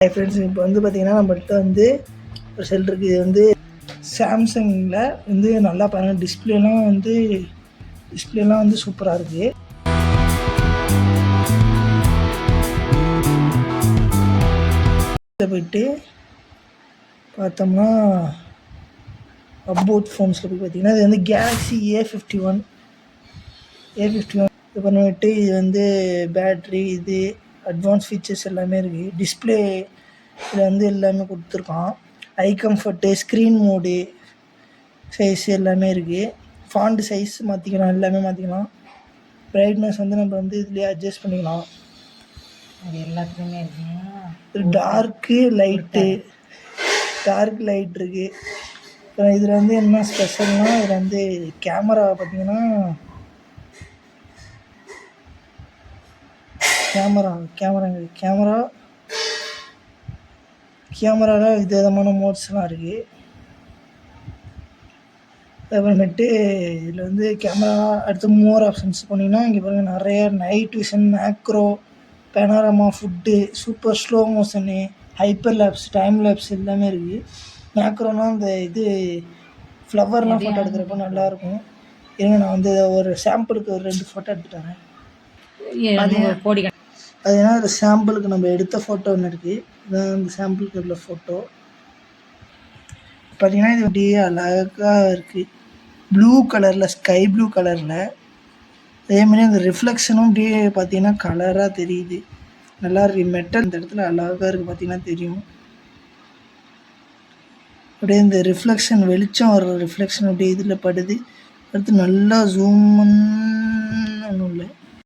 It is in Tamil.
ஹாய் ஃப்ரெண்ட்ஸ், இப்போ வந்து பார்த்திங்கன்னா நம்மகிட்ட வந்து ஒரு செல் இருக்குது. இது வந்து சாம்சங்கில் வந்து நல்லா பாருங்கள், டிஸ்பிளேலாம் வந்து சூப்பராக இருக்குது. போயிட்டு பார்த்தோம்னா அபவுட் ஃபோன்ஸில் போய் பார்த்திங்கன்னா இது வந்து கேலக்ஸி A51 இது பண்ணிவிட்டு இது வந்து பேட்ரி, இது அட்வான்ஸ் ஃபீச்சர்ஸ் எல்லாமே இருக்குது. டிஸ்பிளே இதில் வந்து எல்லாமே கொடுத்துருக்கான். ஐ கம்ஃபர்ட்டு, ஸ்க்ரீன் மோடு, சைஸ் எல்லாமே இருக்குது. ஃபாண்ட் சைஸ் மாற்றிக்கலாம், எல்லாமே மாற்றிக்கலாம். பிரைட்னஸ் வந்து நம்ம வந்து இதுலேயே அட்ஜஸ்ட் பண்ணிக்கலாம். அது எல்லாத்துலேயுமே இருக்குது. டார்க் லைட் இருக்குது. அப்புறம் இதில் வந்து என்ன ஸ்பெஷல்னால் இதில் வந்து கேமரா பார்த்திங்கன்னா கேமராவில் விதமான மோட்ஸ்லாம் இருக்குது. அப்புறமேட்டு இதில் வந்து கேமரா அடுத்து மோர் ஆப்ஷன்ஸ் போனீங்கன்னா இங்கே பாருங்கள், நிறைய night vision, macro, panorama, food, super slow motion, hyper lapse, time lapse எல்லாமே இருக்குது. மேக்ரோனால் இந்த இது ஃப்ளவர்லாம் ஃபோட்டோ எடுக்கிறப்போ நல்லாயிருக்கும். ஏன்னா நான் வந்து ஒரு சாம்பிளுக்கு ஒரு 2 ஃபோட்டோ எடுத்துட்டு வரேன். அது ஏன்னா ஒரு சாம்பிளுக்கு நம்ம எடுத்த ஃபோட்டோ ஒன்று இருக்குது. இதுதான் அந்த சாம்பிளுக்கு உள்ள ஃபோட்டோ. பார்த்திங்கன்னா இது அப்படியே அழகாக இருக்குது, ப்ளூ கலரில், ஸ்கை ப்ளூ கலரில். அதேமாதிரி அந்த ரிஃப்ளெக்ஷனும் அப்படியே பார்த்திங்கன்னா கலராக தெரியுது. நல்லா இருக்குது. மெட்டல் இந்த இடத்துல அழகாக இருக்குது, பார்த்திங்கன்னா தெரியும். அப்படியே இந்த ரிஃப்ளெக்ஷன், வெளிச்சம் வர ரிஃப்ளெக்ஷன் அப்படியே இதில் படுது. அடுத்து நல்லா ஜூம் ஒன்றும் இல்லை.